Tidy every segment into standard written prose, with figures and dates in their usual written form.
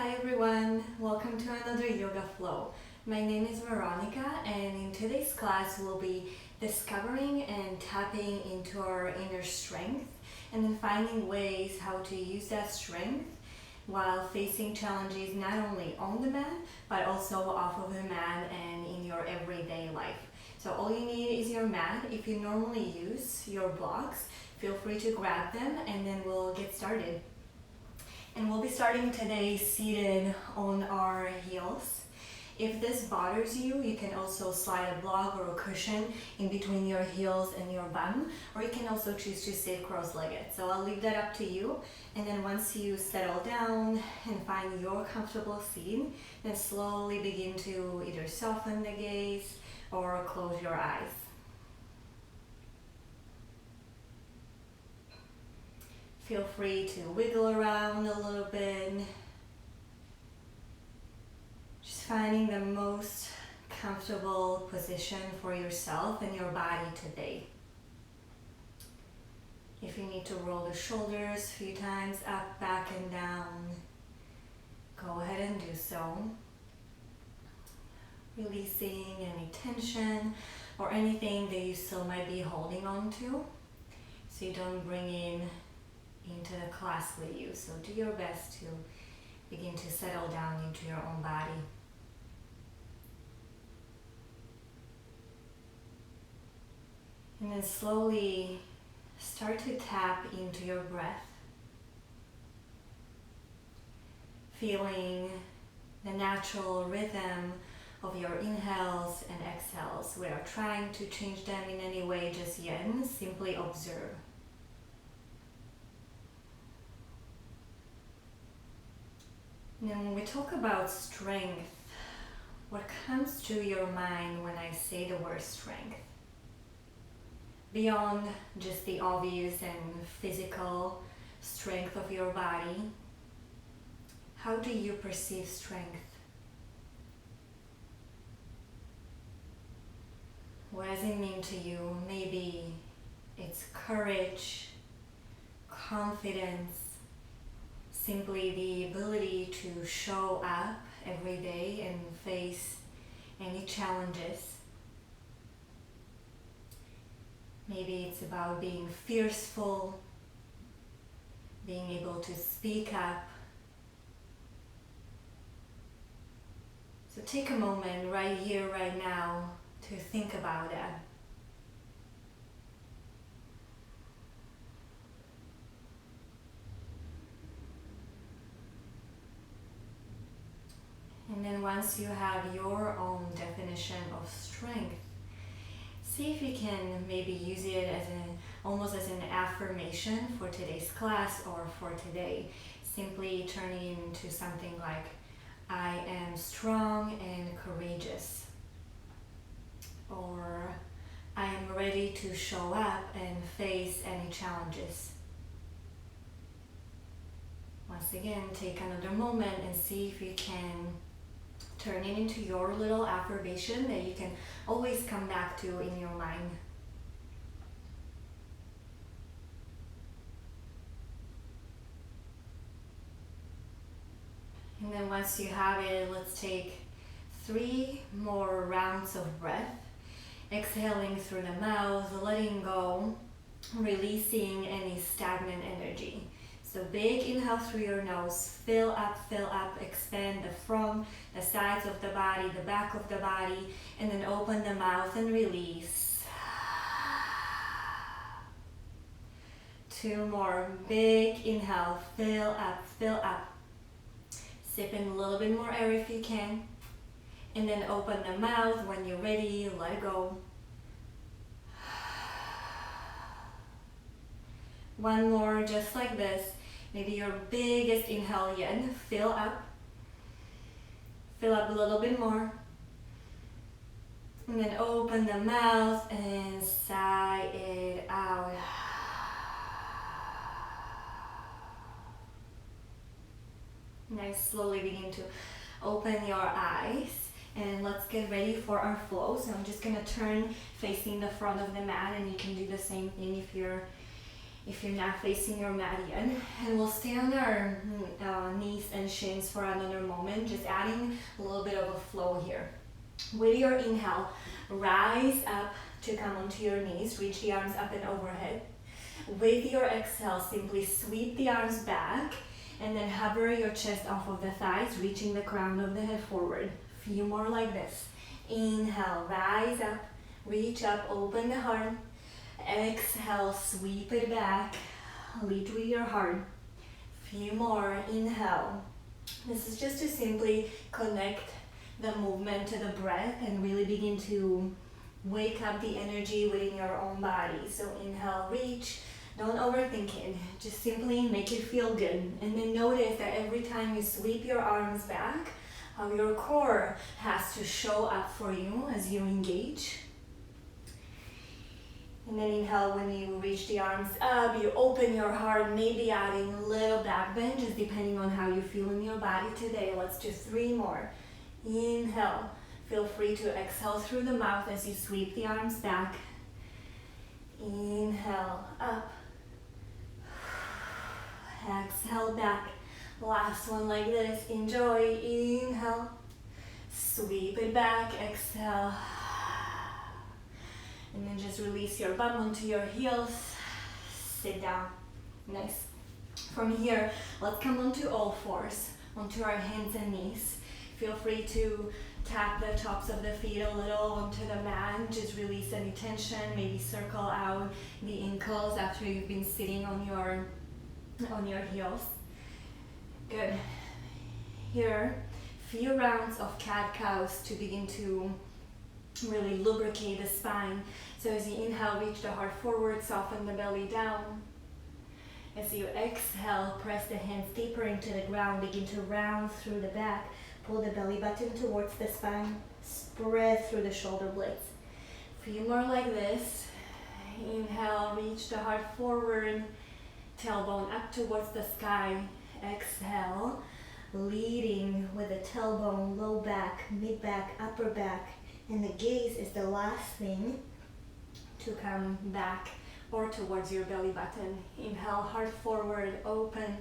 Hi everyone, welcome to another yoga flow. My name is Veronika and in today's class we'll be discovering and tapping into our inner strength and then finding ways how to use that strength while facing challenges not only on the mat but also off of the mat and in your everyday life. So all you need is your mat. If you normally use your blocks, feel free to grab them and then we'll get started. And we'll be starting today seated on our heels. If this bothers you, you can also slide a block or a cushion in between your heels and your bum, or you can also choose to sit cross-legged. So I'll leave that up to you. And then once you settle down and find your comfortable seat, then slowly begin to either soften the gaze or close your eyes. Feel free to wiggle around a little bit. Just finding the most comfortable position for yourself and your body today. If you need to roll the shoulders a few times up, back, and down, go ahead and do so. Releasing any tension or anything that you still might be holding on to, so you don't bring in into the class with you. So do your best to begin to settle down into your own body. And then slowly start to tap into your breath, feeling the natural rhythm of your inhales and exhales without trying to change them in any way just yet. Simply observe. Now, when we talk about strength, what comes to your mind when I say the word strength? Beyond just the obvious and physical strength of your body, how do you perceive strength? What does it mean to you? Maybe it's courage, confidence, simply the ability to show up every day and face any challenges. Maybe it's about being fearful, being able to speak up. So take a moment right here, right now, to think about that. And then once you have your own definition of strength, see if you can maybe use it as almost as an affirmation for today's class or for today. Simply turning into something like, I am strong and courageous. Or, I am ready to show up and face any challenges. Once again, take another moment and see if you can turn it into your little affirmation that you can always come back to in your mind. And then once you have it, let's take 3 more rounds of breath. Exhaling through the mouth, letting go, releasing any stagnant energy. So big inhale through your nose, fill up, expand the front, the sides of the body, the back of the body, and then open the mouth and release. 2 more, big inhale, fill up. Sip in a little bit more air if you can. And then open the mouth. When you're ready, let go. 1 more, just like this. Maybe your biggest inhale yet. Fill up a little bit more. And then open the mouth and sigh it out. Now slowly begin to open your eyes. And let's get ready for our flow. So I'm just gonna turn facing the front of the mat, and you can do the same thing if you're if you're not facing your mat yet. And we'll stay on our knees and shins for another moment, just adding a little bit of a flow here. With your inhale, rise up to come onto your knees, reach the arms up and overhead. With your exhale, simply sweep the arms back and then hover your chest off of the thighs, reaching the crown of the head forward. Few more like this. Inhale, rise up, reach up, open the heart. Exhale, sweep it back, lead with your heart. Few more. Inhale. This is just to simply connect the movement to the breath and really begin to wake up the energy within your own body. So inhale, reach. Don't overthink it. Just simply make it feel good. And then notice that every time you sweep your arms back, how your core has to show up for you as you engage. And then inhale, when you reach the arms up, you open your heart, maybe adding a little back bend, just depending on how you feel in your body today. Let's do 3 more. Inhale. Feel free to exhale through the mouth as you sweep the arms back. Inhale, up. Exhale back. Last one like this. Enjoy. Inhale. Sweep it back. Exhale. And then just release your bum onto your heels. Sit down. Nice. From here, let's come onto all fours, onto our hands and knees. Feel free to tap the tops of the feet a little onto the mat. Just release any tension. Maybe circle out the ankles after you've been sitting on your heels. Good. Here, few rounds of cat-cows to begin to really lubricate the spine. So as you inhale, reach the heart forward, soften the belly down. As you exhale, press the hands deeper into the ground, begin to round through the back. Pull the belly button towards the spine, spread through the shoulder blades. Few more like this. Inhale, reach the heart forward, tailbone up towards the sky. Exhale, leading with the tailbone, low back, mid back, upper back. And the gaze is the last thing to come back or towards your belly button. Inhale, heart forward, open.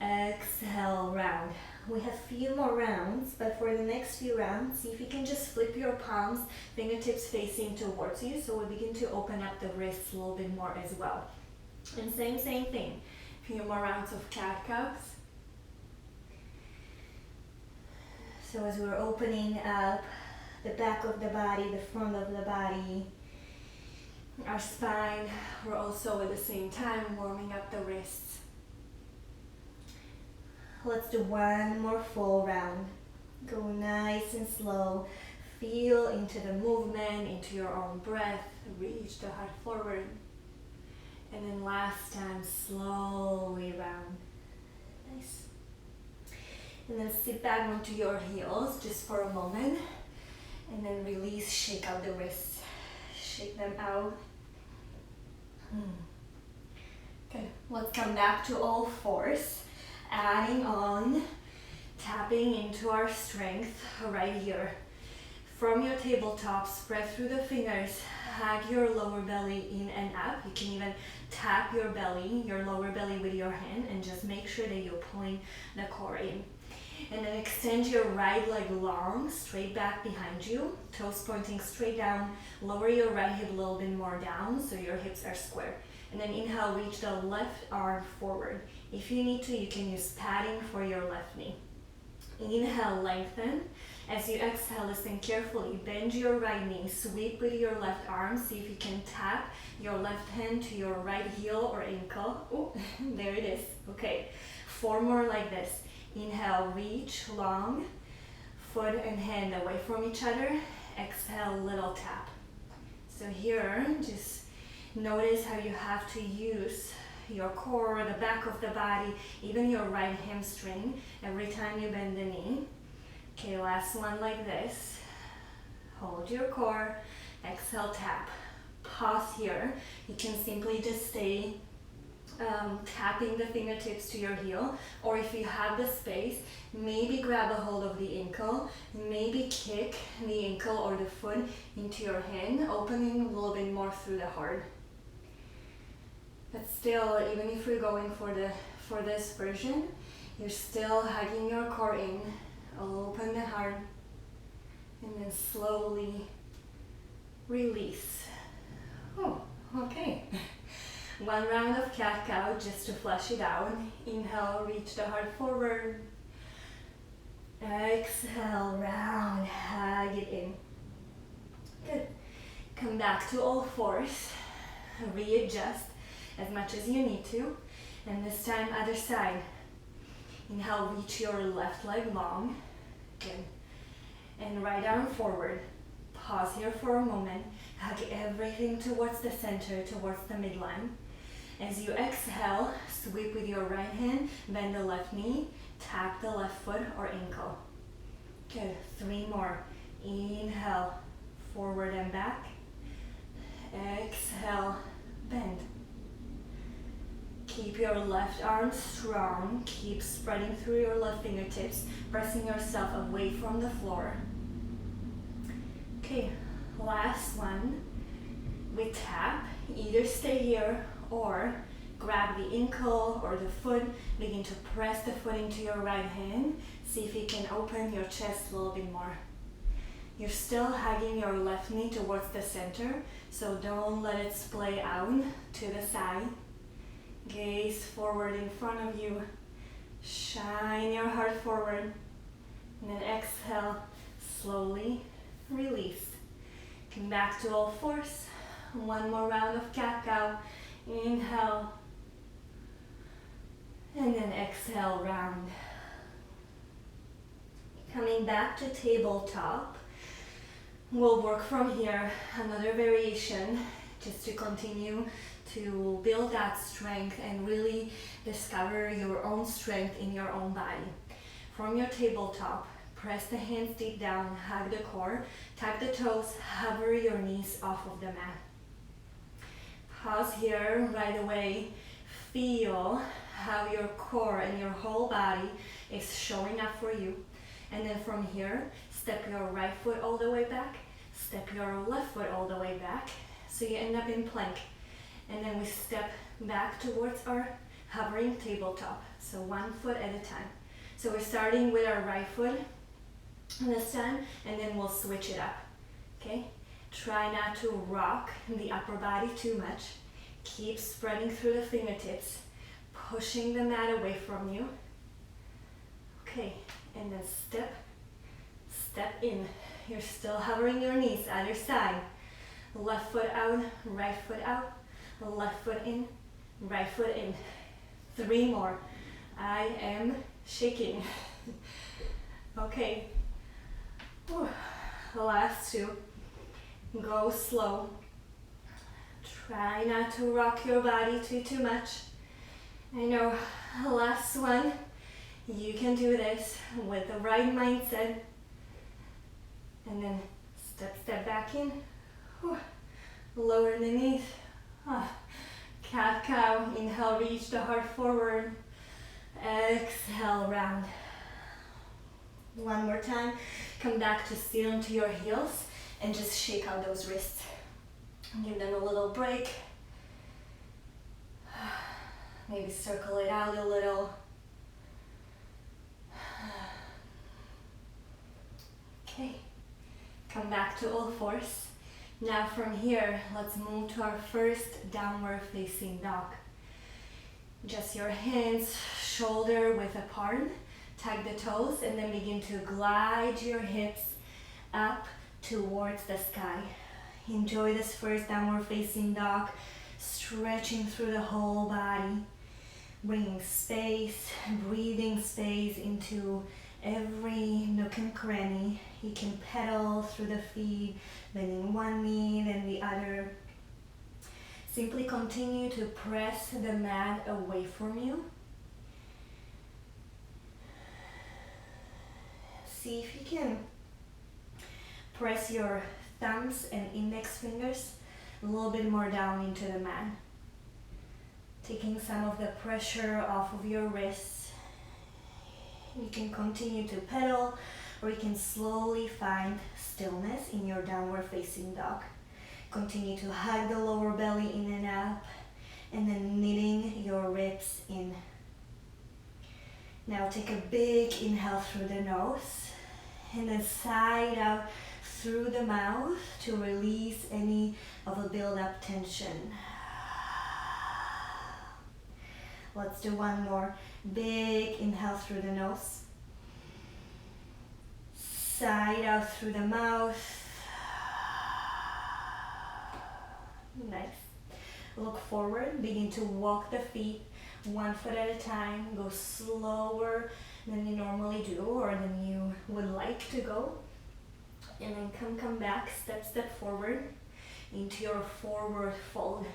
Exhale, round. We have a few more rounds, but for the next few rounds, see if you can just flip your palms, fingertips facing towards you, so we begin to open up the wrists a little bit more as well. And same thing. A few more rounds of cat-cows. So as we're opening up the back of the body, the front of the body, our spine, we're also at the same time warming up the wrists. Let's do one more full round. Go nice and slow. Feel into the movement, into your own breath. Reach the heart forward. And then last time, slowly round. Nice. And then sit back onto your heels just for a moment. And then release, shake out the wrists. Shake them out. Good. Let's come back to all fours. Adding on, tapping into our strength right here. From your tabletop, spread through the fingers, hug your lower belly in and up. You can even tap your belly, your lower belly with your hand, and just make sure that you're pulling the core in. And then extend your right leg long, straight back behind you, toes pointing straight down. Lower your right hip a little bit more down so your hips are square. And then inhale, reach the left arm forward. If you need to, you can use padding for your left knee. Inhale, lengthen. As you exhale, listen carefully. Bend your right knee, sweep with your left arm. See if you can tap your left hand to your right heel or ankle. Oh, there it is. Okay, 4 more like this. Inhale, reach long, foot and hand away from each other. Exhale, little tap. So here, just notice how you have to use your core, the back of the body, even your right hamstring every time you bend the knee. Okay, last one like this. Hold your core, exhale, tap. Pause here. You can simply just stay tapping the fingertips to your heel, or if you have the space, maybe grab a hold of the ankle, maybe kick the ankle or the foot into your hand, opening a little bit more through the heart. But still, even if you're going for this version, you're still hugging your core in. Open the heart and then slowly release. Oh, okay. One round of cat-cow just to flush it out. Inhale, reach the heart forward. Exhale, round, hug it in. Good. Come back to all fours. Readjust as much as you need to. And this time, other side. Inhale, reach your left leg long. Good. And right arm forward. Pause here for a moment. Hug everything towards the center, towards the midline. As you exhale, sweep with your right hand, bend the left knee, tap the left foot or ankle. Good. 3 more. Inhale, forward and back. Exhale, bend. Keep your left arm strong. Keep spreading through your left fingertips, pressing yourself away from the floor. Okay, last one. We tap. Either stay here or grab the ankle or the foot. Begin to press the foot into your right hand. See if you can open your chest a little bit more. You're still hugging your left knee towards the center, so don't let it splay out to the side. Gaze forward in front of you. Shine your heart forward. And then exhale, slowly release. Come back to all fours. One more round of cat-cow. Inhale. And then exhale, round. Coming back to tabletop. We'll work from here. Another variation just to continue to build that strength and really discover your own strength in your own body. From your tabletop, press the hands deep down, hug the core, tuck the toes, hover your knees off of the mat. Pause here right away. Feel how your core and your whole body is showing up for you. And then from here, step your right foot all the way back, step your left foot all the way back, so you end up in plank. And then we step back towards our hovering tabletop. So 1 foot at a time. So we're starting with our right foot this time, and then we'll switch it up. Okay? Try not to rock the upper body too much. Keep spreading through the fingertips, pushing the mat away from you. Okay, and then step in. You're still hovering your knees, other side. Left foot out, right foot out. Left foot in, right foot in. 3 more. I am shaking. Okay. Whew. Last 2. Go slow. Try not to rock your body too much. I know. Last one. You can do this with the right mindset. And then step back in. Whew. Lower the knees. Cat-cow. Inhale, reach the heart forward. Exhale, round. One more time. Come back to seal into your heels and just shake out those wrists. Give them a little break. Maybe circle it out a little. Okay. Come back to all fours. Now from here, let's move to our first downward facing dog. Just your hands shoulder width apart, tuck the toes, and then begin to glide your hips up towards the sky. Enjoy this first downward facing dog, stretching through the whole body, bringing space, breathing space into every nook and cranny. You can pedal through the feet, bending one knee, then the other. Simply continue to press the mat away from you. See if you can press your thumbs and index fingers a little bit more down into the mat, taking some of the pressure off of your wrists. You can continue to pedal, or you can slowly find stillness in your downward facing dog. Continue to hug the lower belly in and up, and then knitting your ribs in. Now take a big inhale through the nose and then side out through the mouth to release any of the build-up tension. Let's do one more. Big inhale through the nose. Side out through the mouth. Nice. Look forward. Begin to walk the feet one foot at a time. Go slower than you normally do or than you would like to go. And then come back, step forward into your forward fold.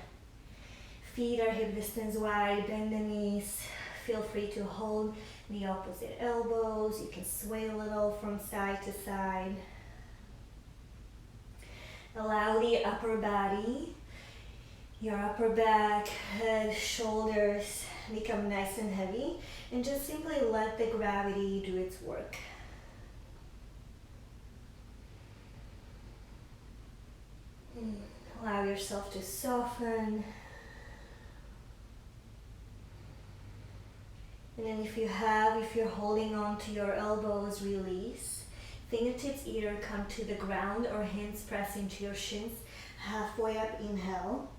Feet are hip distance wide, bend the knees. Feel free to hold the opposite elbows. You can sway a little from side to side. Allow the upper body, your upper back, head, shoulders become nice and heavy, and just simply let the gravity do its work. Allow yourself to soften. And then if you're holding on to your elbows, release. Fingertips either come to the ground or hands press into your shins. Halfway up, inhale.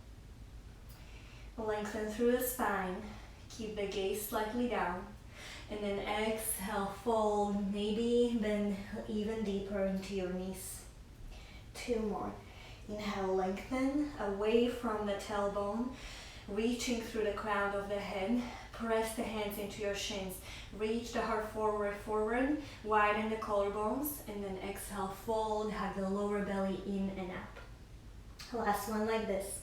Lengthen through the spine. Keep the gaze slightly down. And then exhale, fold. Maybe bend even deeper into your knees. 2 more. Inhale, lengthen away from the tailbone, reaching through the crown of the head. Press the hands into your shins. Reach the heart forward, widen the collarbones, and then exhale, fold, hug the lower belly in and up. Last one like this.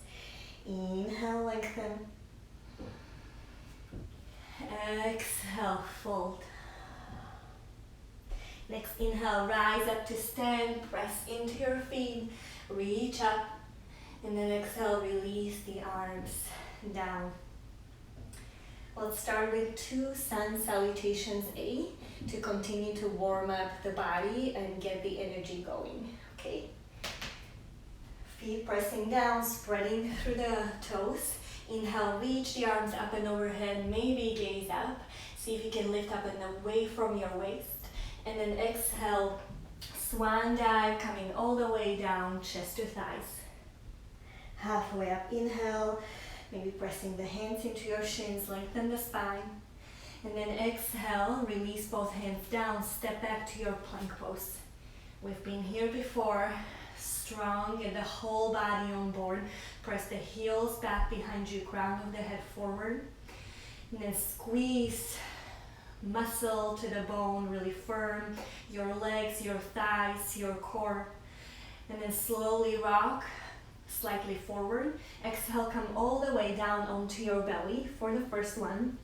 Inhale, lengthen. Exhale, fold. Next inhale, rise up to stand, press into your feet, reach up, and then exhale, release the arms down. Let's start with 2 sun salutations A to continue to warm up the body and get the energy going, okay? Feet pressing down, spreading through the toes. Inhale, reach the arms up and overhead, maybe gaze up. See if you can lift up and away from your waist. And then exhale, swan dive, coming all the way down, chest to thighs. Halfway up, inhale, maybe pressing the hands into your shins, lengthen the spine. And then exhale, release both hands down, step back to your plank pose. We've been here before. Strong, get the whole body on board. Press the heels back behind you, crown of the head forward. And then squeeze muscle to the bone, really firm. Your legs, your thighs, your core. And then slowly rock slightly forward. Exhale, come all the way down onto your belly for the first one.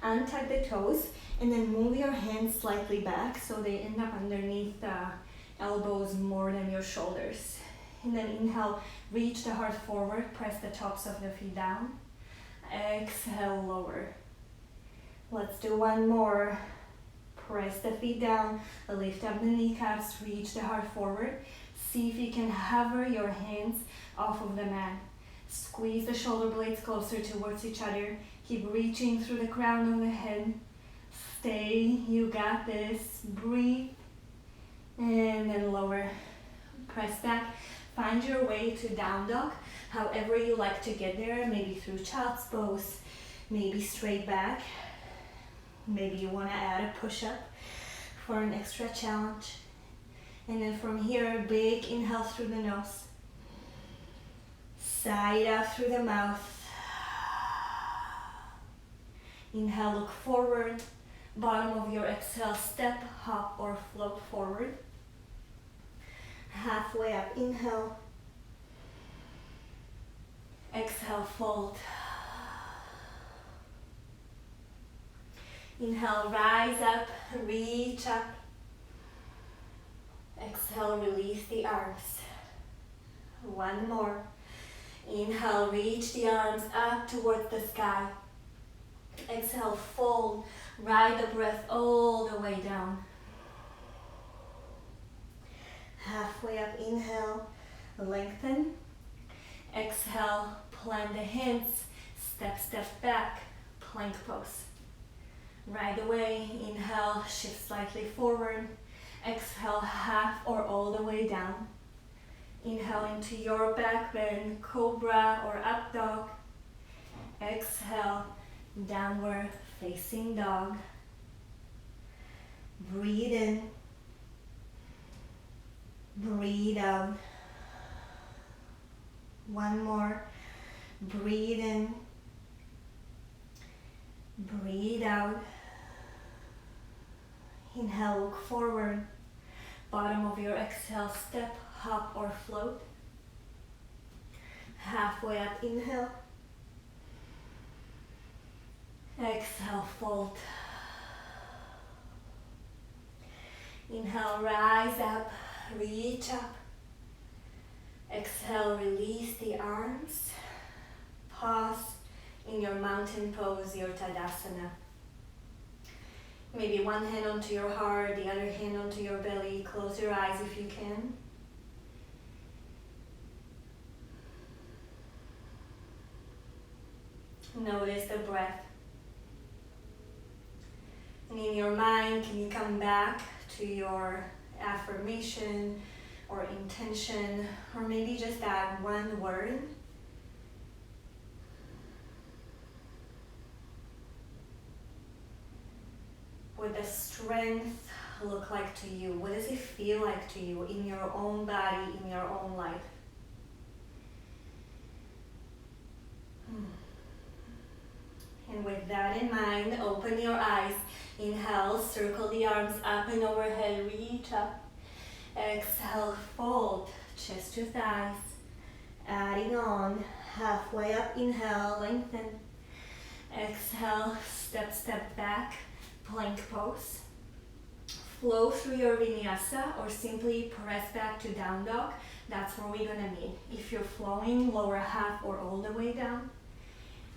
Untuck the toes and then move your hands slightly back so they end up underneath the elbows more than your shoulders. And then inhale, reach the heart forward, press the tops of the feet down. Exhale, lower. Let's do one more. Press the feet down, lift up the kneecaps, reach the heart forward. See if you can hover your hands off of the mat. Squeeze the shoulder blades closer towards each other. Keep reaching through the crown of the head. Stay, you got this. Breathe. And then lower. Press back. Find your way to down dog. However you like to get there. Maybe through child's pose. Maybe straight back. Maybe you want to add a push-up for an extra challenge. And then from here, big inhale through the nose. Side out through the mouth. Inhale, look forward. Bottom of your exhale, step, hop, or float forward. Halfway up, inhale. Exhale, fold. Inhale, rise up, reach up. Exhale, release the arms. One more. Inhale, reach the arms up towards the sky. Exhale, fold. Ride the breath all the way down. Halfway up, inhale, lengthen. Exhale, plant the hands, step, step back, plank pose. Right away, inhale, shift slightly forward. Exhale, half or all the way down. Inhale into your back bend, cobra or up dog. Exhale, downward facing dog. Breathe in. Breathe out. One more. Breathe in. Breathe out. Inhale, look forward. Bottom of your exhale, step, hop or float. Halfway up, inhale. Exhale, fold. Inhale, rise up, reach up. Exhale, release the arms. Pause in your mountain pose, your Tadasana. Maybe one hand onto your heart, the other hand onto your belly. Close your eyes if you can. Notice the breath. And in your mind, can you come back to your affirmation or intention, or maybe just add one word? What does strength look like to you? What does it feel like to you in your own body, in your own life? And with that in mind, open your eyes. Inhale, circle the arms up and overhead, reach up. Exhale, fold, chest to thighs. Adding on, halfway up, inhale, lengthen. Exhale, step, step back, plank pose. Flow through your vinyasa or simply press back to down dog. That's where we're gonna meet. If you're flowing, lower half or all the way down.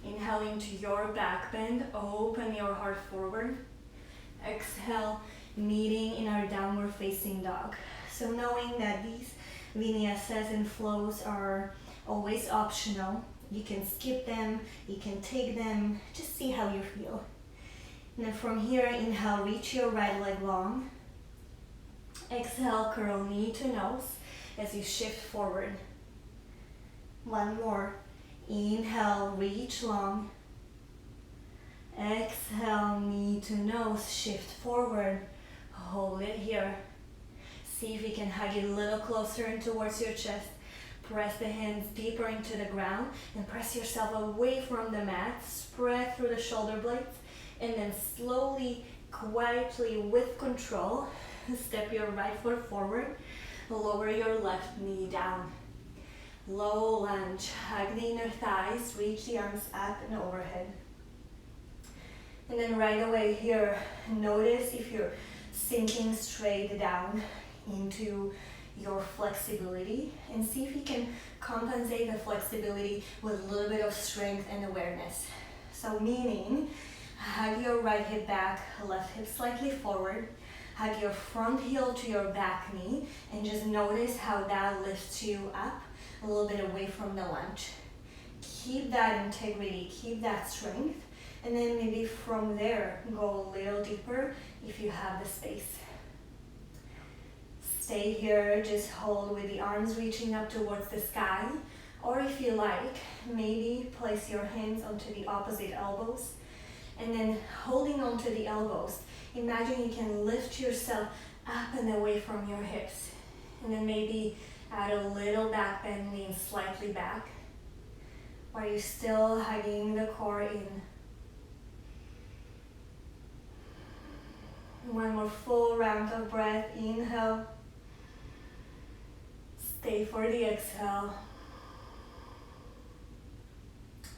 Inhale into your back bend, open your heart forward. Exhale, meeting in our downward facing dog. So knowing that these vinyasas and flows are always optional, you can skip them, you can take them, just see how you feel. And then from here, inhale, reach your right leg long. Exhale, curl knee to nose as you shift forward. One more. Inhale, reach long. Exhale, knee to nose, shift forward. Hold it here. See if you can hug it a little closer in towards your chest. Press the hands deeper into the ground and press yourself away from the mat. Spread through the shoulder blades and then slowly, quietly, with control, step your right foot forward. Lower your left knee down. Low lunge, hug the inner thighs, reach the arms up and overhead. And then right away here, notice if you're sinking straight down into your flexibility and see if you can compensate the flexibility with a little bit of strength and awareness. So meaning, hug your right hip back, left hip slightly forward, hug your front heel to your back knee and just notice how that lifts you up a little bit away from the lunge. Keep that integrity, keep that strength, and then maybe from there, go a little deeper if you have the space. Stay here, just hold with the arms reaching up towards the sky, or if you like, maybe place your hands onto the opposite elbows, and then holding onto the elbows, imagine you can lift yourself up and away from your hips, and then maybe add a little back bend, lean slightly back. Are you still hugging the core in? One more full round of breath. Inhale. Stay for the exhale.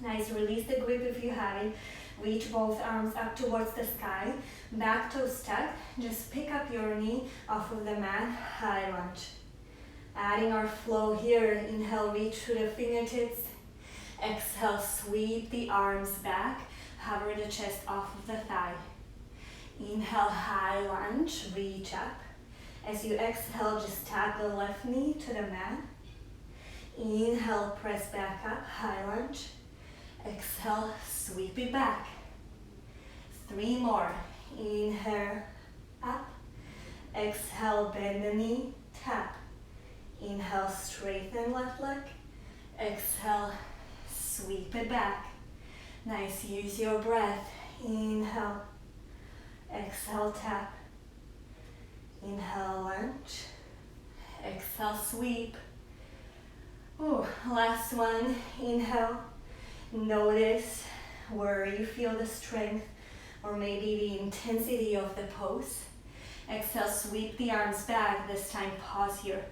Nice, release the grip if you have it. Reach both arms up towards the sky. Back toes tucked. Just pick up your knee off of the mat. High lunge. Adding our flow here, inhale, reach through the fingertips. Exhale, sweep the arms back. Hover the chest off of the thigh. Inhale, high lunge, reach up. As you exhale, just tap the left knee to the mat. Inhale, press back up, high lunge. Exhale, sweep it back. 3 more. Inhale, up. Exhale, bend the knee, tap. Inhale, straighten left leg. Exhale, sweep it back. Nice, use your breath. Inhale, exhale, tap. Inhale, lunge. Exhale, sweep. Ooh, last one. Inhale. Notice where you feel the strength or maybe the intensity of the pose. Exhale, sweep the arms back. This time, pause here.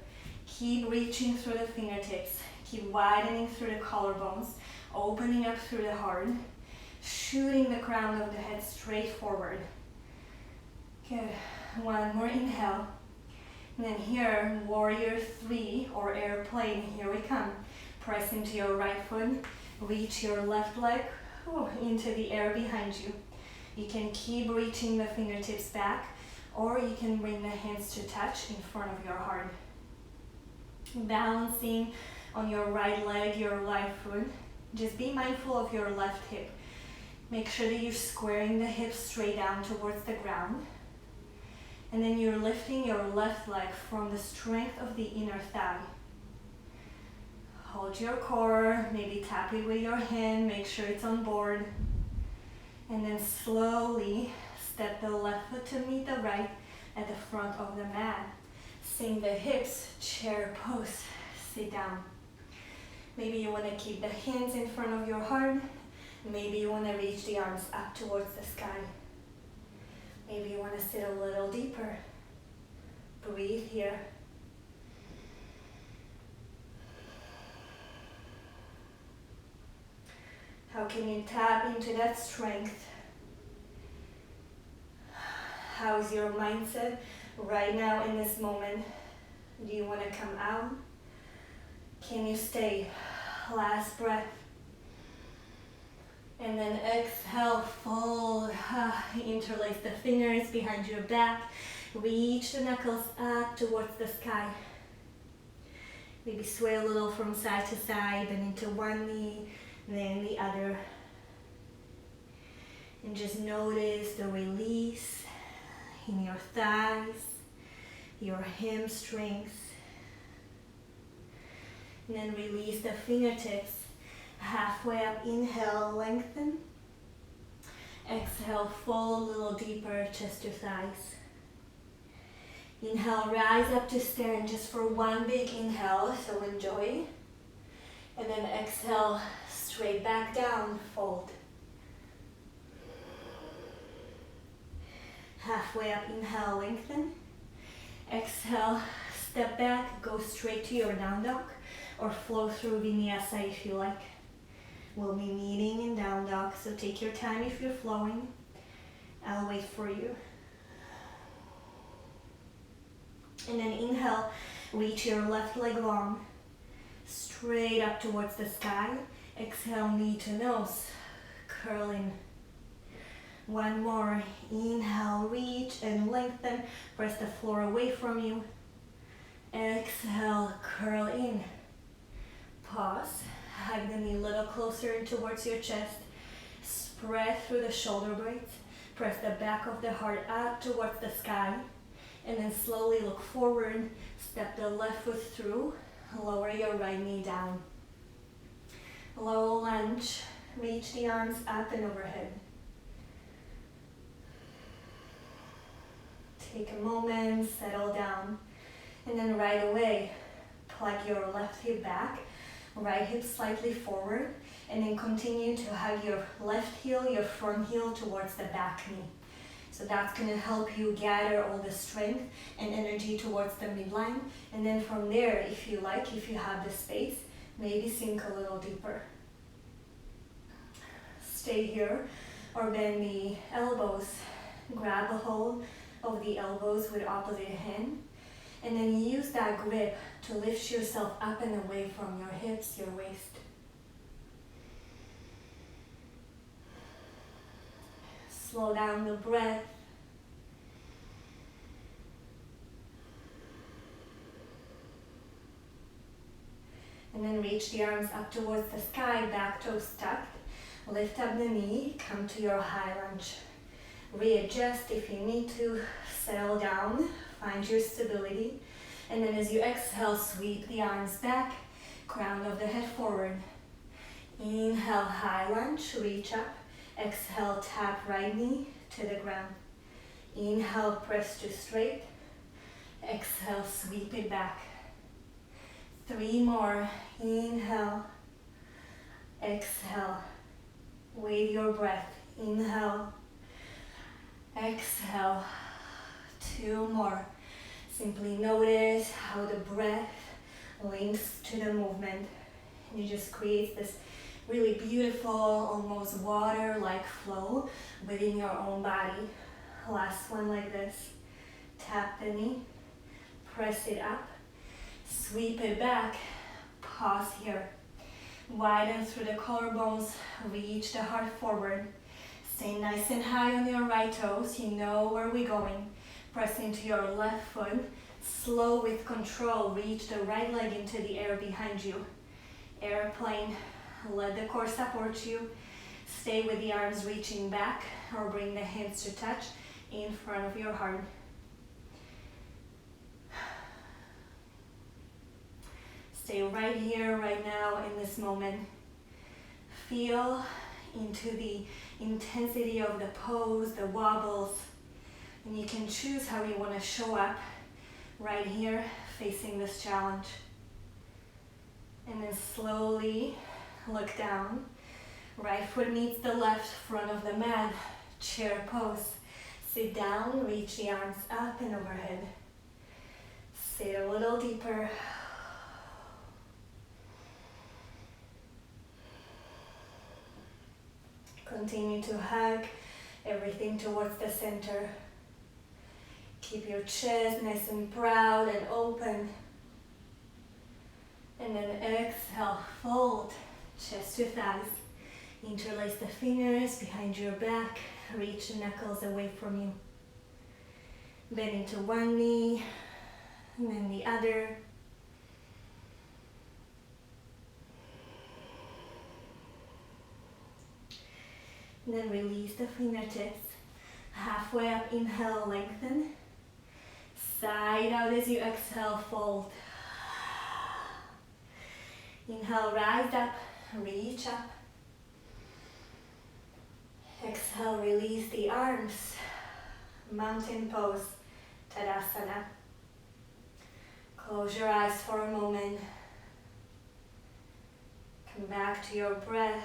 Keep reaching through the fingertips. Keep widening through the collarbones, opening up through the heart, shooting the crown of the head straight forward. Good. One more inhale. And then here, warrior 3 or airplane. Here we come. Press into your right foot. Reach your left leg into the air behind you. You can keep reaching the fingertips back, or you can bring the hands to touch in front of your heart. Balancing on your right leg, your right foot. Just be mindful of your left hip. Make sure that you're squaring the hips straight down towards the ground. And then you're lifting your left leg from the strength of the inner thigh. Hold your core, maybe tap it with your hand, make sure it's on board. And then slowly step the left foot to meet the right at the front of the mat. Sink the hips, chair pose, sit down. Maybe you want to keep the hands in front of your heart. Maybe you want to reach the arms up towards the sky. Maybe you want to sit a little deeper. Breathe here. How can you tap into that strength? How's your mindset right now in this moment? Do you want to come out? Can you stay? Last breath. And then exhale, fold. Interlace the fingers behind your back. Reach the knuckles up towards the sky. Maybe sway a little from side to side, bend into one knee, then the other. And just notice the release in your thighs, your hamstrings. And then release the fingertips. Halfway up, inhale, lengthen. Exhale, fold a little deeper, chest to thighs. Inhale, rise up to stand just for one big inhale, so enjoy. And then exhale, straight back down, fold. Halfway up, inhale, lengthen. Exhale, step back, go straight to your down dog or flow through vinyasa if you like. We'll be meeting in down dog, so take your time if you're flowing. I'll wait for you. And then inhale, reach your left leg long, straight up towards the sky. Exhale, knee to nose, curl in. One more, inhale, reach and lengthen. Press the floor away from you. Exhale, curl in. Pause. Hug the knee a little closer towards your chest. Spread through the shoulder blades. Press the back of the heart up towards the sky. And then slowly look forward. Step the left foot through. Lower your right knee down. Low lunge. Reach the arms up and overhead. Take a moment, settle down. And then right away, plug your left hip back. Right hip slightly forward, and then continue to hug your left heel, your front heel towards the back knee. So that's going to help you gather all the strength and energy towards the midline. And then from there, if you like, if you have the space, maybe sink a little deeper. Stay here or bend the elbows. Grab a hold of the elbows with opposite hand. And then use that grip to lift yourself up and away from your hips, your waist. Slow down the breath. And then reach the arms up towards the sky, back toes tucked. Lift up the knee, come to your high lunge. Readjust if you need to, settle down, find your stability. And then as you exhale, sweep the arms back, crown of the head forward. Inhale, high lunge, reach up. Exhale, tap right knee to the ground. Inhale, press to straight. Exhale, sweep it back. 3 more. Inhale. Exhale. Wait your breath. Inhale. Exhale. 2 more. Simply notice how the breath links to the movement. And you just create this really beautiful, almost water-like flow within your own body. Last one like this. Tap the knee, press it up, sweep it back, pause here. Widen through the collarbones, reach the heart forward. Stay nice and high on your right toes, you know where we're going. Press into your left foot, slow with control, reach the right leg into the air behind you. Airplane, let the core support you. Stay with the arms reaching back or bring the hands to touch in front of your heart. Stay right here, right now, in this moment. Feel into the intensity of the pose, the wobbles, and you can choose how you want to show up right here, facing this challenge. And then slowly look down. Right foot meets the left, front of the mat, chair pose. Sit down, reach the arms up and overhead. Sit a little deeper. Continue to hug everything towards the center. Keep your chest nice and proud and open. And then exhale, fold, chest to thighs. Interlace the fingers behind your back. Reach the knuckles away from you. Bend into one knee and then the other. And then release the fingertips. Halfway up, inhale, lengthen. Side out as you exhale, fold. Inhale, rise up, reach up. Exhale, release the arms. Mountain pose, Tadasana. Close your eyes for a moment. Come back to your breath.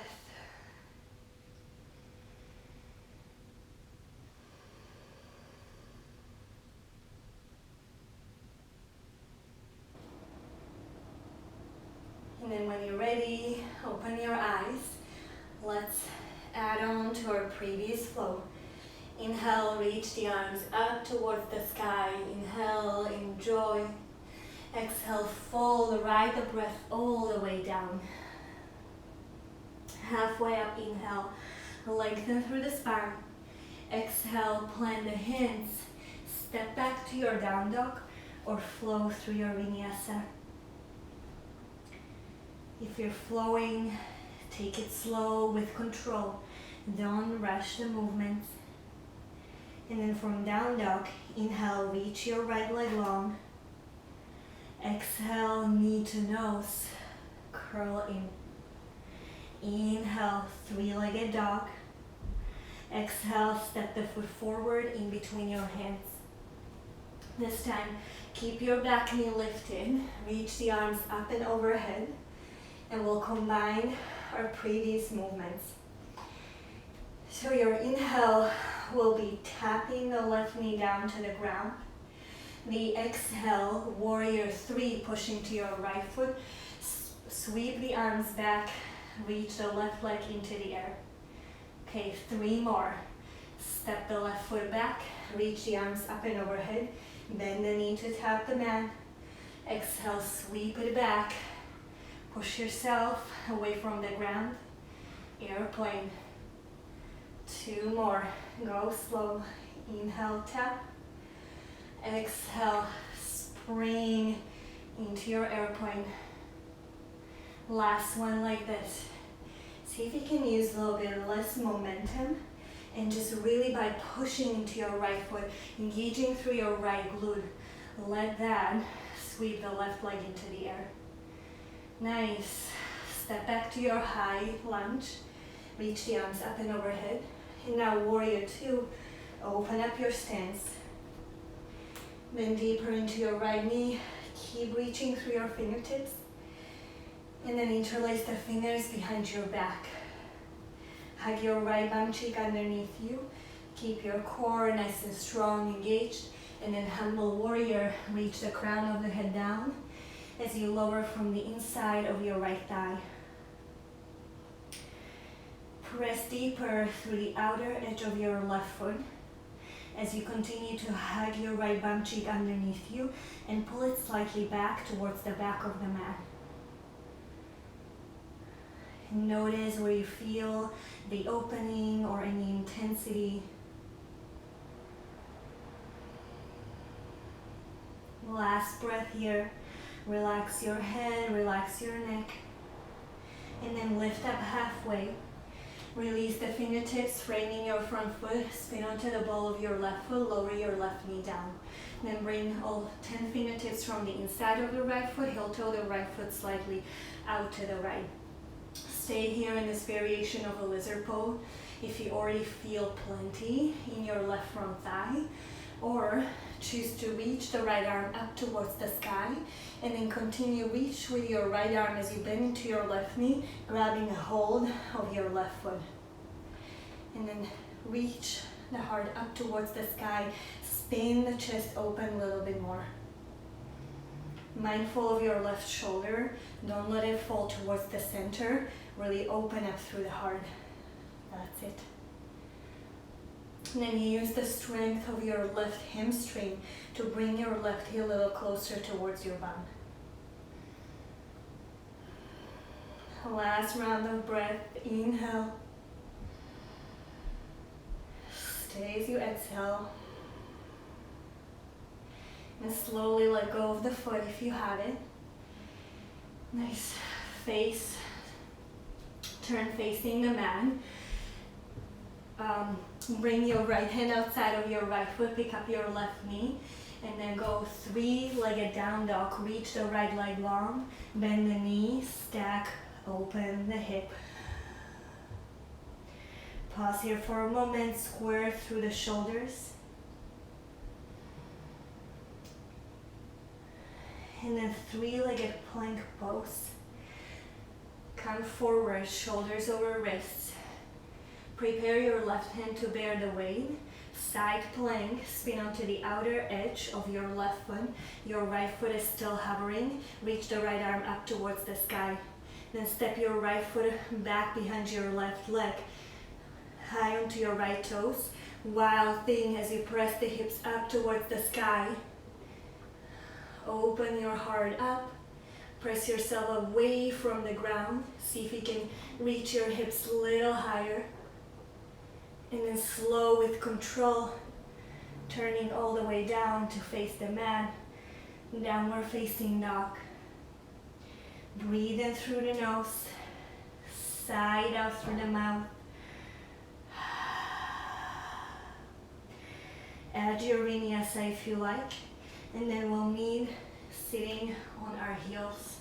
And then when you're ready, open your eyes. Let's add on to our previous flow. Inhale, reach the arms up towards the sky. Inhale, enjoy. Exhale, fold, ride the breath all the way down. Halfway up, inhale, lengthen through the spine. Exhale, plant the hands. Step back to your down dog or flow through your vinyasa. If you're flowing, take it slow with control. Don't rush the movements. And then from down dog, inhale, reach your right leg long. Exhale, knee to nose, curl in. Inhale, three-legged dog. Exhale, step the foot forward in between your hands. This time, keep your back knee lifted. Reach the arms up and overhead. And we'll combine our previous movements. So your inhale will be tapping the left knee down to the ground. The exhale, warrior 3, pushing to your right foot. Sweep the arms back, reach the left leg into the air. Okay, 3 more. Step the left foot back, reach the arms up and overhead. Bend the knee to tap the mat. Exhale, sweep it back. Push yourself away from the ground. Airplane. 2 more. Go slow. Inhale, tap. Exhale, spring into your airplane. Last one like this. See if you can use a little bit less momentum and just really by pushing into your right foot, engaging through your right glute, let that sweep the left leg into the air. Nice. Step back to your high lunge. Reach the arms up and overhead. And now warrior two. Open up your stance. Bend deeper into your right knee. Keep reaching through your fingertips. And then interlace the fingers behind your back. Hug your right bum cheek underneath you. Keep your core nice and strong, engaged. And then humble warrior, reach the crown of the head down as you lower from the inside of your right thigh. Press deeper through the outer edge of your left foot as you continue to hug your right bum cheek underneath you and pull it slightly back towards the back of the mat. Notice where you feel the opening or any intensity. Last breath here. Relax your head, relax your neck. And then lift up halfway. Release the fingertips, framing your front foot. Spin onto the ball of your left foot, lower your left knee down. Then bring all 10 fingertips from the inside of the right foot, heel toe the right foot slightly out to the right. Stay here in this variation of a lizard pose if you already feel plenty in your left front thigh, or choose to reach the right arm up towards the sky and then continue reach with your right arm as you bend into your left knee, grabbing a hold of your left foot. And then reach the heart up towards the sky, spin the chest open a little bit more. Mindful of your left shoulder, don't let it fall towards the center, really open up through the heart. That's it. And then use the strength of your left hamstring to bring your left heel a little closer towards your bum. Last round of breath, inhale. Stay as you exhale. And slowly let go of the foot if you have it. Nice. Face, turn facing the mat. Bring your right hand outside of your right foot, pick up your left knee, and then go three-legged down dog. Reach the right leg long, bend the knee, stack, open the hip. Pause here for a moment, square through the shoulders. And then three-legged plank pose. Come forward, shoulders over wrists. Prepare your left hand to bear the weight. Side plank, spin onto the outer edge of your left foot. Your right foot is still hovering. Reach the right arm up towards the sky. Then step your right foot back behind your left leg. High onto your right toes. Wild thing as you press the hips up towards the sky. Open your heart up. Press yourself away from the ground. See if you can reach your hips a little higher. And then slow with control, turning all the way down to face the mat. Downward facing dog. Breathe in through the nose, side out through the mouth. Add your vinyasa if you like, and then we'll meet sitting on our heels.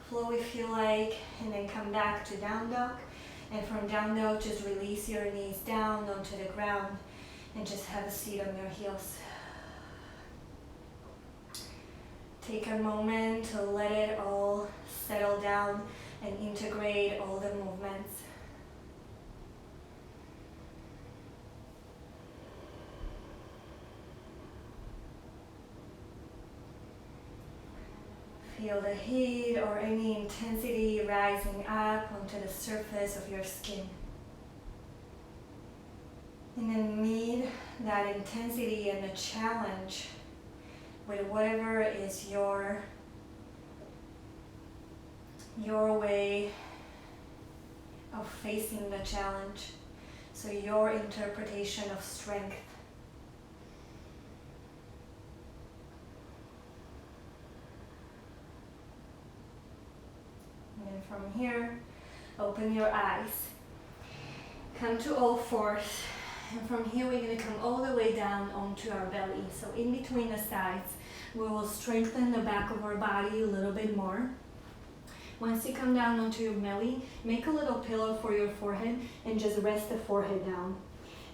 Flow if you like, and then come back to down dog. And from down dog, just release your knees down onto the ground and just have a seat on your heels. Take a moment to let it all settle down and integrate all the movements. Feel the heat or any intensity rising up onto the surface of your skin. And then meet that intensity and the challenge with whatever is your way of facing the challenge. So your interpretation of strength. And then from here, Open your eyes. Come to all fours. And from here we're going to come all the way down onto our belly. So in between the sides, we will strengthen the back of our body a little bit more. Once you come down onto your belly, make a little pillow for your forehead and just rest the forehead down.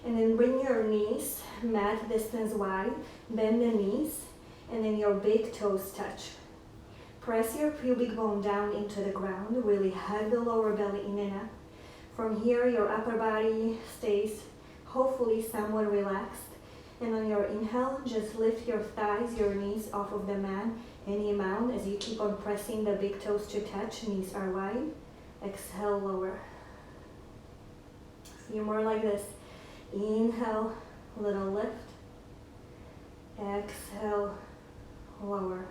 And then bring your knees mat distance wide, bend the knees, and then your big toes touch. Press your pubic bone down into the ground, really hug the lower belly in and up. From here, your upper body stays hopefully somewhat relaxed. And on your inhale, just lift your thighs, your knees off of the mat, any amount as you keep on pressing the big toes to touch, knees are wide. Exhale, lower. A few more like this. Inhale, little lift. Exhale, lower.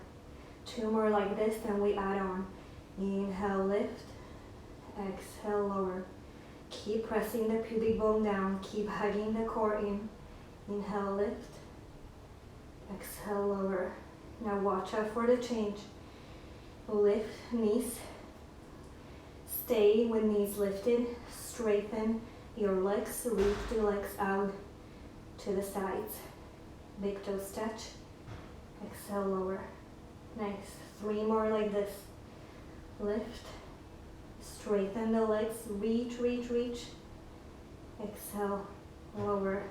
2 more like this, then we add on. Inhale, lift. Exhale, lower. Keep pressing the pubic bone down. Keep hugging the core in. Inhale, lift. Exhale, lower. Now watch out for the change. Lift knees. Stay with knees lifted. Straighten your legs. Reach the legs out to the sides. Big toes touch. Exhale, lower. Nice. 3 more like this. Lift. Straighten the legs. Reach, reach, reach. Exhale, lower.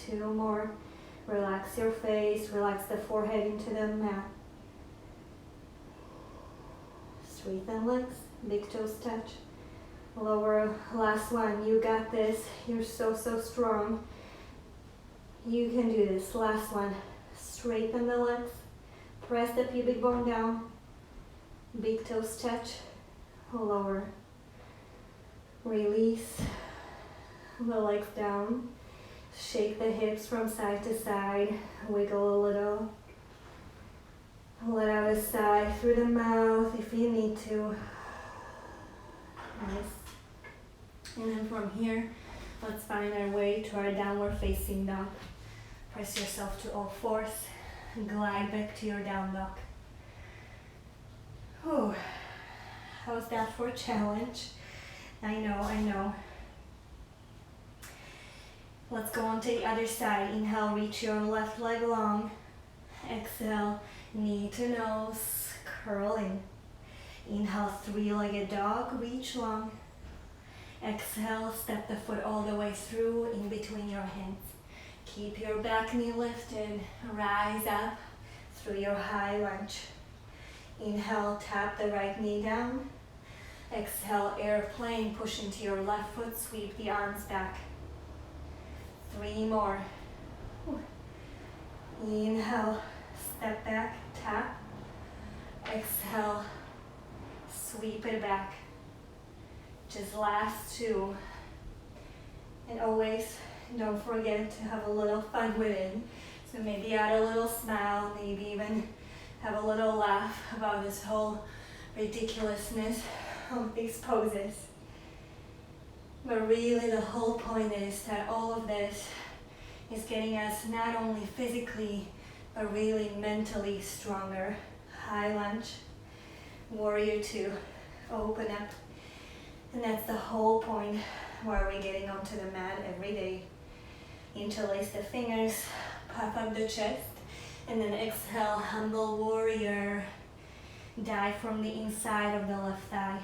2 more. Relax your face. Relax the forehead into the mat. Straighten legs. Big toes touch. Lower. Last one. You got this. You're so, so strong. You can do this. Last one. Straighten the legs. Press the pubic bone down. Big toes touch. Lower. Release the legs down. Shake the hips from side to side. Wiggle a little. Let out a sigh through the mouth if you need to. Nice. And then from here, let's find our way to our downward facing dog. Press yourself to all fours. Glide back to your down dog. Whew. How's that for a challenge? I know. Let's go on to the other side. Inhale, reach your left leg long. Exhale, knee to nose, curl in. Inhale, 3-legged dog, reach long. Exhale, step the foot all the way through in between your hands. Keep your back knee lifted, rise up through your high lunge. Inhale, tap the right knee down. Exhale, airplane, push into your left foot, sweep the arms back. 3 more. Inhale, step back, tap. Exhale, sweep it back. Just last 2. And always don't forget to have a little fun with it. So maybe add a little smile, maybe even have a little laugh about this whole ridiculousness of these poses. But really the whole point is that all of this is getting us not only physically, but really mentally stronger. High lunge, warrior 2, open up. And that's the whole point why we're getting onto the mat every day. Interlace the fingers, puff up the chest, and then exhale, humble warrior. Dive from the inside of the left thigh.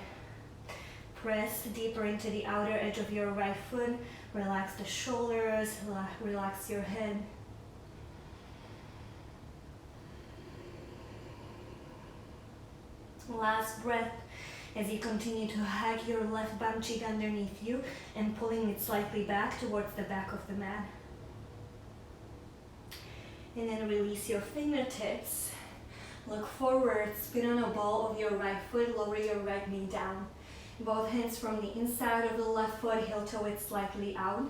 Press deeper into the outer edge of your right foot. Relax the shoulders, relax your head. Last breath as you continue to hug your left bum cheek underneath you and pulling it slightly back towards the back of the mat. And then release your fingertips. Look forward, spin on a ball of your right foot, lower your right knee down. Both hands from the inside of the left foot, heel to it slightly out.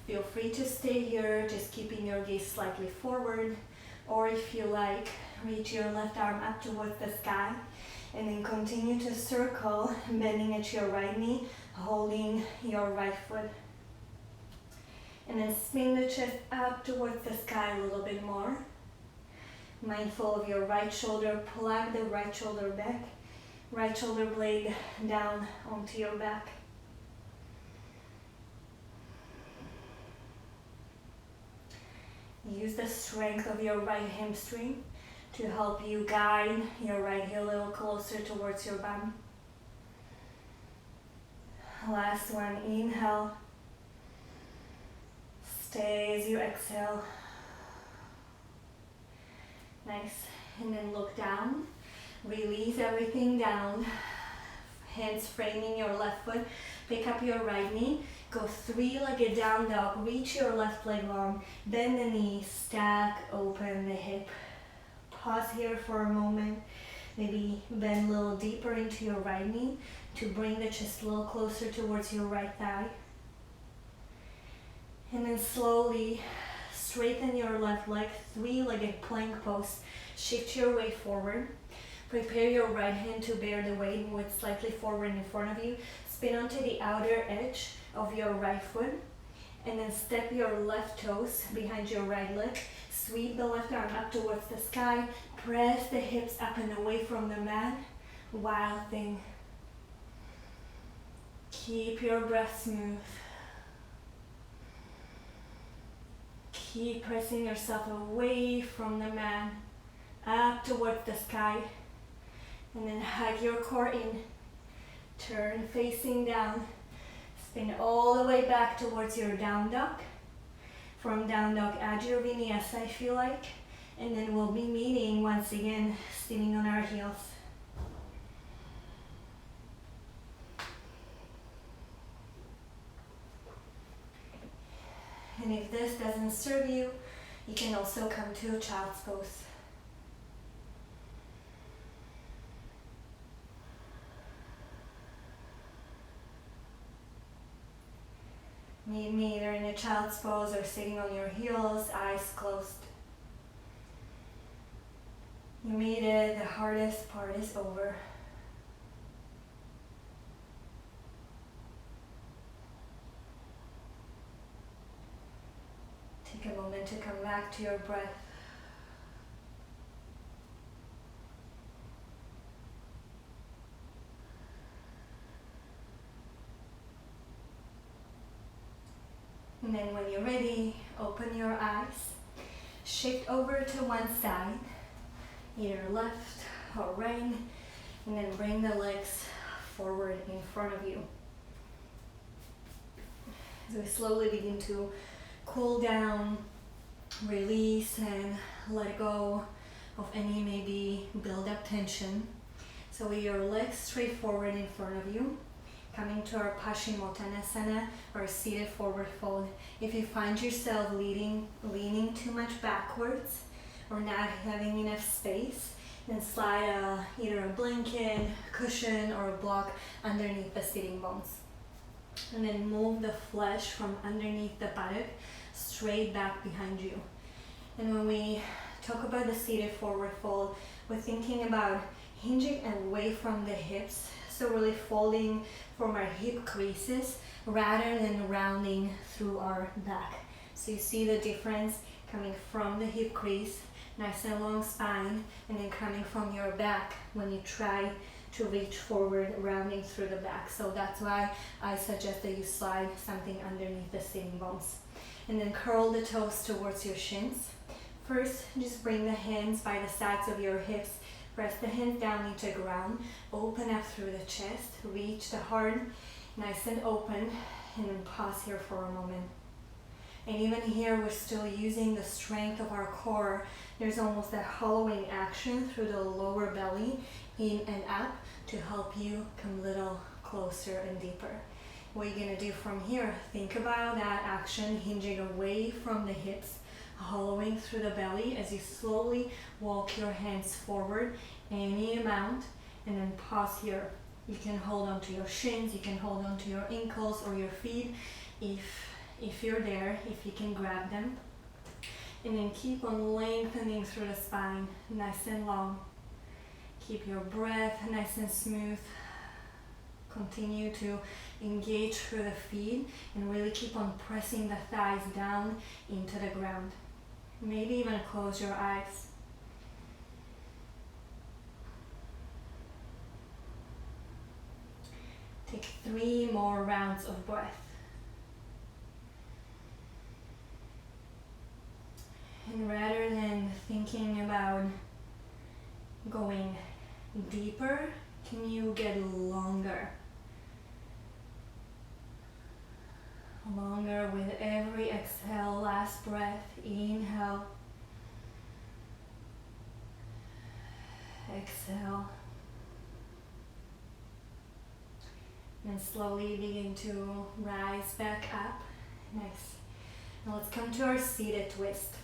Feel free to stay here, just keeping your gaze slightly forward. Or if you like, reach your left arm up towards the sky. And then continue to circle, bending at your right knee, holding your right foot. And then spin the chest up towards the sky a little bit more. Mindful of your right shoulder, plug the right shoulder back. Right shoulder blade down onto your back. Use the strength of your right hamstring to help you guide your right heel a little closer towards your bum. Last one, inhale. Stay as you exhale. Nice. And then look down. Release everything down. Hands framing your left foot. Pick up your right knee. Go three-legged down dog. Reach your left leg long. Bend the knee. Stack open the hip. Pause here for a moment. Maybe bend a little deeper into your right knee to bring the chest a little closer towards your right thigh. And then slowly straighten your left leg, three-legged plank pose. Shift your weight forward. Prepare your right hand to bear the weight, move it slightly forward in front of you. Spin onto the outer edge of your right foot. And then step your left toes behind your right leg. Sweep the left arm up towards the sky. Press the hips up and away from the mat. Wild thing. Keep your breath smooth. Keep pressing yourself away from the mat, up towards the sky. And then hug your core in. Turn facing down. Spin all the way back towards your down dog. From down dog, add your vinyasa if you like. And then we'll be meeting once again, sitting on our heels. And if this doesn't serve you, you can also come to a child's pose. Meet me either in a child's pose or sitting on your heels, eyes closed. You made it, the hardest part is over. Take a moment to come back to your breath. And then when you're ready, open your eyes. Shift over to one side, either left or right, and then bring the legs forward in front of you. As we slowly begin to cool down, release, and let go of any maybe build up tension. So with your legs straight forward in front of you, coming to our Paschimottanasana, or seated forward fold. If you find yourself leaning too much backwards or not having enough space, then slide either a blanket, cushion, or a block underneath the sitting bones. And then move the flesh from underneath the buttock straight back behind you. And when we talk about the seated forward fold, we're thinking about hinging away from the hips, so really folding from our hip creases rather than rounding through our back. So you see the difference coming from the hip crease, nice and long spine, and then coming from your back when you try to reach forward, rounding through the back. So that's why I suggest that you slide something underneath the sitting bones. And then curl the toes towards your shins. First, just bring the hands by the sides of your hips. Press the hands down into the ground. Open up through the chest. Reach the heart nice and open. And then pause here for a moment. And even here, we're still using the strength of our core. There's almost a hollowing action through the lower belly, in and up, to help you come a little closer and deeper. What you're gonna do from here, think about that action, hinging away from the hips, hollowing through the belly as you slowly walk your hands forward any amount, and then pause here. You can hold on to your shins, you can hold on to your ankles or your feet if you're there, if you can grab them. And then keep on lengthening through the spine, nice and long. Keep your breath nice and smooth. Continue to engage through the feet and really keep on pressing the thighs down into the ground. Maybe even close your eyes. take 3 more rounds of breath. And rather than thinking about going deeper, can you get longer? Longer with every exhale. Last breath. Inhale. Exhale. And slowly begin to rise back up. Nice. Now let's come to our seated twist.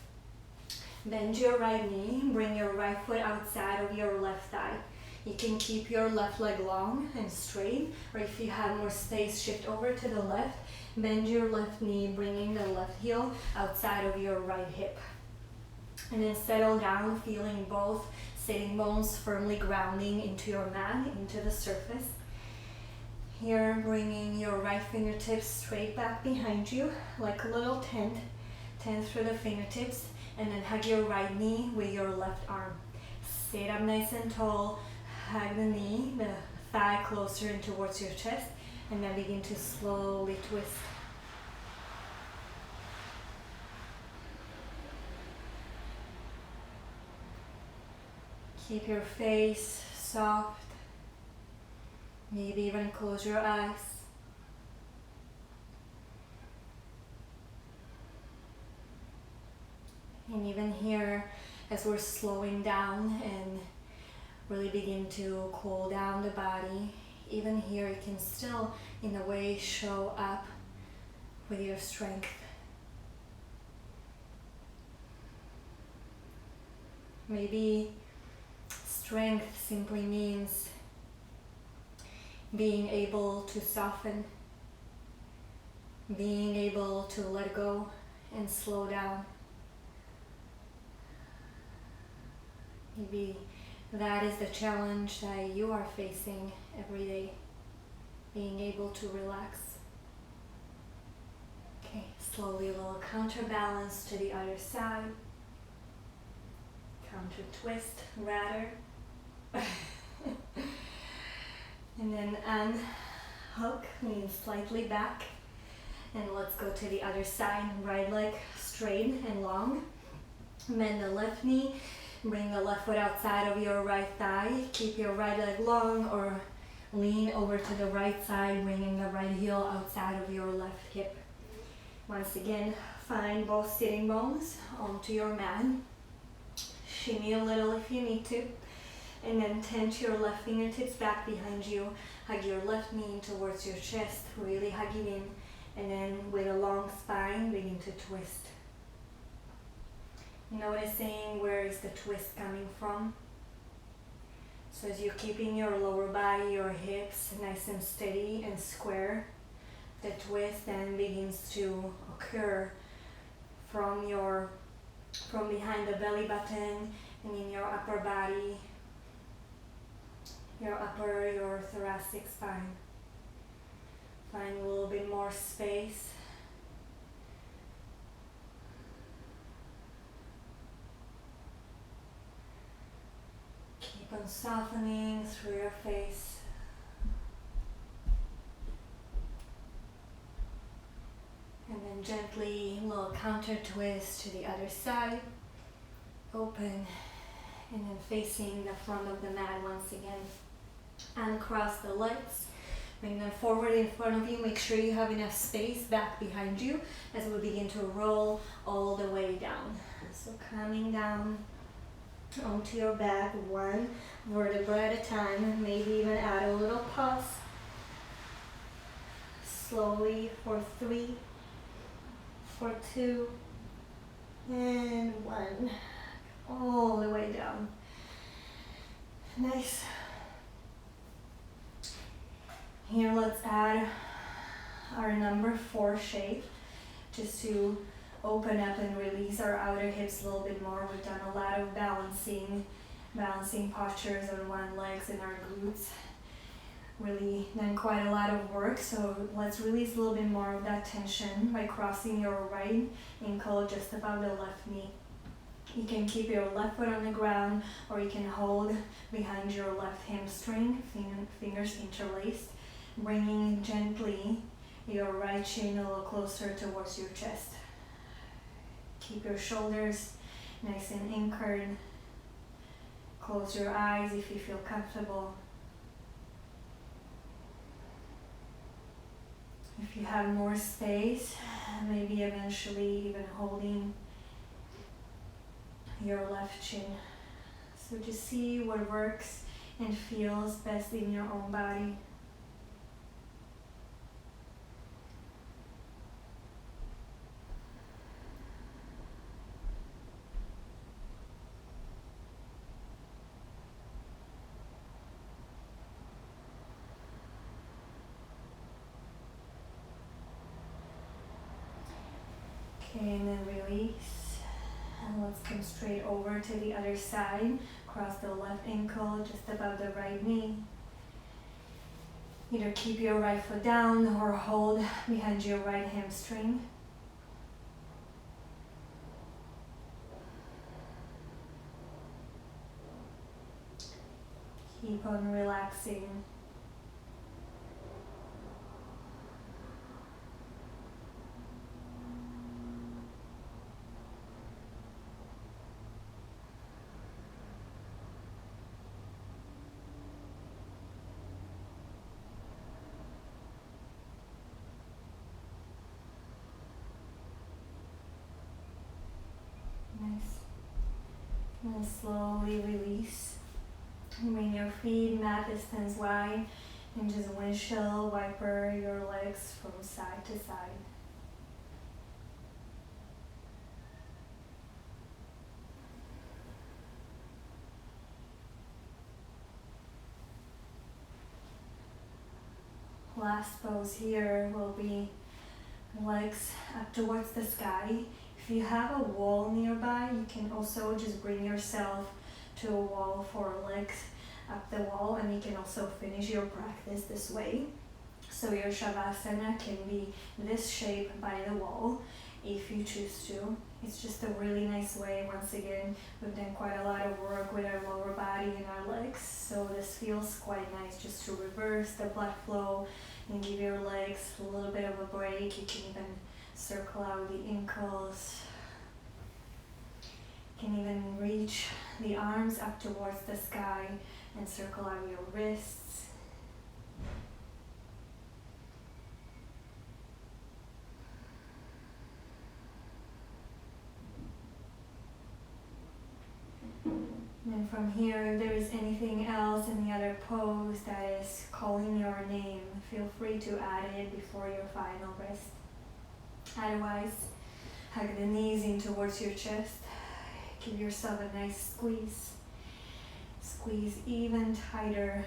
Bend your right knee, bring your right foot outside of your left thigh. You can keep your left leg long and straight, or if you have more space, shift over to the left. Bend your left knee, bringing the left heel outside of your right hip. And then settle down, feeling both sitting bones firmly grounding into your mat, into the surface. Here, bringing your right fingertips straight back behind you, like a little tent through the fingertips. And then hug your right knee with your left arm. Sit up nice and tall, hug the knee, the thigh closer in towards your chest, and then begin to slowly twist. Keep your face soft, maybe even close your eyes. And even here, as we're slowing down and really begin to cool down the body, even here you can still, in a way, show up with your strength. Maybe strength simply means being able to soften, being able to let go and slow down. Maybe that is the challenge that you are facing every day, being able to relax. Okay, slowly a little counterbalance to the other side. Counter twist, rather. And then unhook, lean slightly back. And let's go to the other side. Right leg straight and long. Bend the left knee. Bring the left foot outside of your right thigh. Keep your right leg long, or lean over to the right side, bringing the right heel outside of your left hip. Once again, find both sitting bones onto your mat. Shimmy a little if you need to. And then tent your left fingertips back behind you. Hug your left knee towards your chest, really hugging in. And then with a long spine, begin to twist. Noticing where is the twist coming from. So as you're keeping your lower body, your hips nice and steady and square, the twist then begins to occur from behind the belly button and in your upper body, your thoracic spine. Find a little bit more space. Keep on softening through your face. And then gently, a little counter twist to the other side. Open, and then facing the front of the mat once again. Uncross the legs. Bring them forward in front of you. Make sure you have enough space back behind you as we begin to roll all the way down. So coming down onto your back, one vertebra at a time. Maybe even add a little pause. Slowly for 3, for 2, and 1. All the way down. Nice. Here, let's add our number 4 shape just to open up and release our outer hips a little bit more. We've done a lot of balancing postures on one legs and our glutes. Really done quite a lot of work, so let's release a little bit more of that tension by crossing your right ankle just above the left knee. You can keep your left foot on the ground, or you can hold behind your left hamstring, fingers interlaced. bringing gently your right chin a little closer towards your chest. Keep your shoulders nice and anchored. Close your eyes if you feel comfortable. If you have more space, maybe eventually even holding your left chin. So just see what works and feels best in your own body. Okay, and then release. And let's come straight over to the other side. Cross the left ankle just above the right knee. Either keep your right foot down or hold behind your right hamstring. Keep on relaxing. Nice. And slowly release. Bring your feet mat distance wide and just windshield wiper your legs from side to side. Last pose here will be legs up towards the sky. If you have a wall nearby, you can also just bring yourself to a wall for legs up the wall, and you can also finish your practice this way. So your Shavasana can be this shape by the wall if you choose to. It's just a really nice way. Once again, we've done quite a lot of work with our lower body and our legs, so this feels quite nice just to reverse the blood flow and give your legs a little bit of a break. You can even circle out the ankles. You can even reach the arms up towards the sky and circle out your wrists. And from here, if there is anything else in the other pose that is calling your name, feel free to add it before your final rest. Otherwise, hug the knees in towards your chest. Give yourself a nice squeeze. Squeeze even tighter.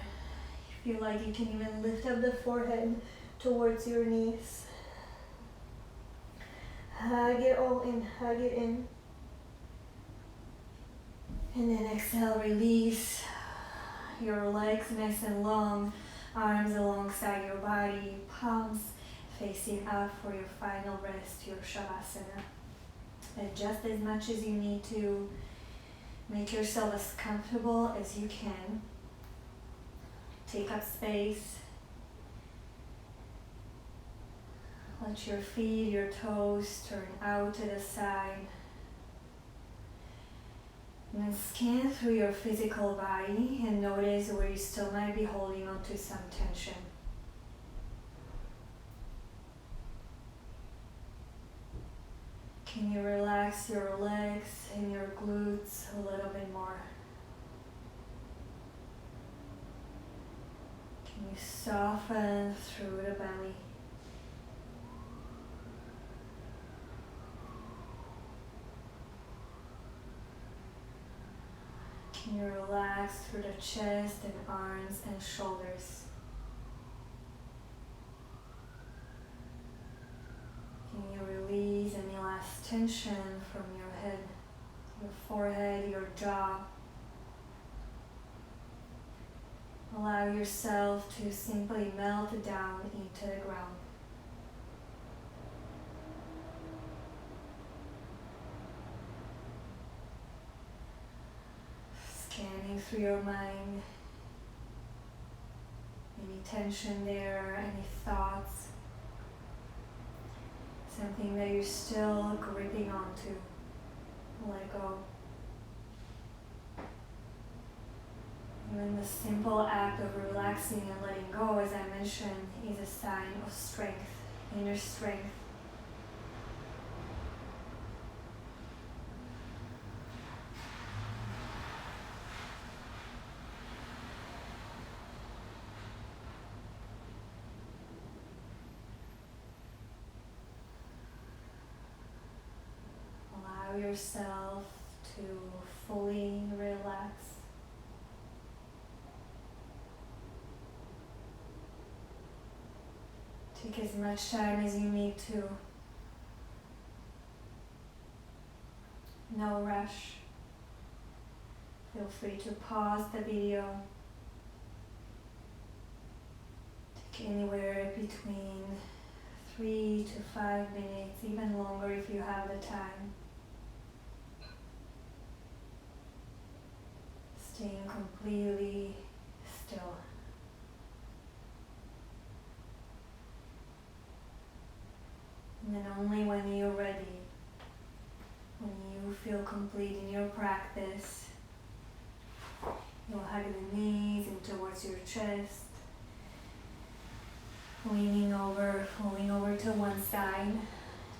You feel like you can even lift up the forehead towards your knees. Hug it all in, hug it in. And then exhale, release your legs nice and long, arms alongside your body, palms facing up for your final rest, your Shavasana. Adjust as much as you need to. Make yourself as comfortable as you can. Take up space. Let your feet, your toes turn out to the side. And then scan through your physical body and notice where you still might be holding on to some tension. Can you relax your legs and your glutes a little bit more? Can you soften through the belly? Can you relax through the chest and arms and shoulders? Can you release any last tension from your head, your forehead, your jaw? Allow yourself to simply melt down into the ground. Scanning through your mind Any tension there, any thoughts, something that you're still gripping onto. Let go. Even the simple act of relaxing and letting go, as I mentioned, is a sign of strength, inner strength. Allow yourself to fully relax. Take as much time as you need to. No rush. Feel free to pause the video. Take anywhere between 3 to 5 minutes, even longer if you have the time. Staying completely still. And then only when you're ready, when you feel complete in your practice, you'll hug the knees in towards your chest, leaning over, falling over to one side,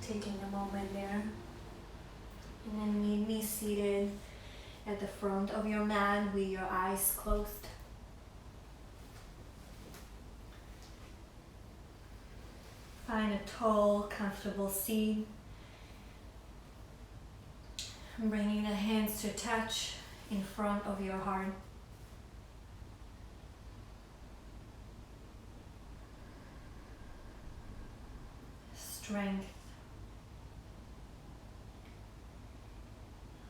taking a moment there. And then meet me seated at the front of your mat with your eyes closed. Find a tall, comfortable seat. Bringing the hands to touch in front of your heart. Strength.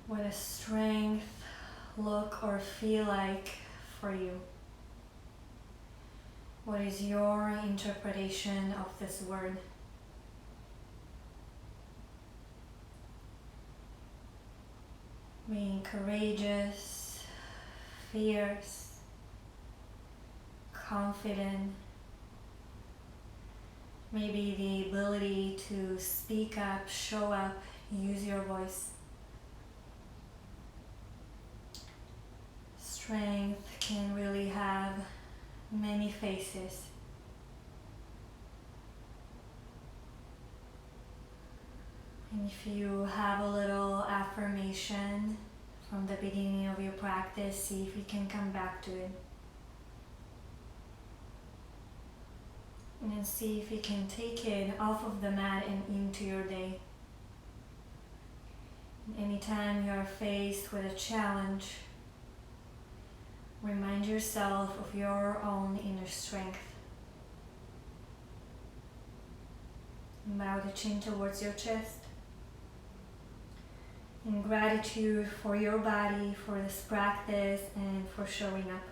What does strength look or feel like for you? What is your interpretation of this word? Being courageous, fierce, confident, maybe the ability to speak up, show up, use your voice. Strength can really have many faces. And if you have a little affirmation from the beginning of your practice, see if you can come back to it. And then see if you can take it off of the mat and into your day. And anytime you are faced with a challenge, remind yourself of your own inner strength. Bow the chin towards your chest. In gratitude for your body, for this practice, and for showing up.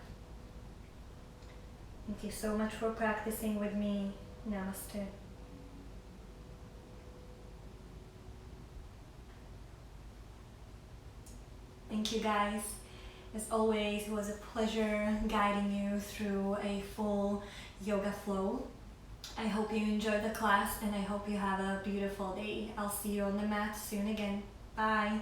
Thank you so much for practicing with me. Namaste. Thank you guys. As always, it was a pleasure guiding you through a full yoga flow. I hope you enjoyed the class and I hope you have a beautiful day. I'll see you on the mat soon again. Bye.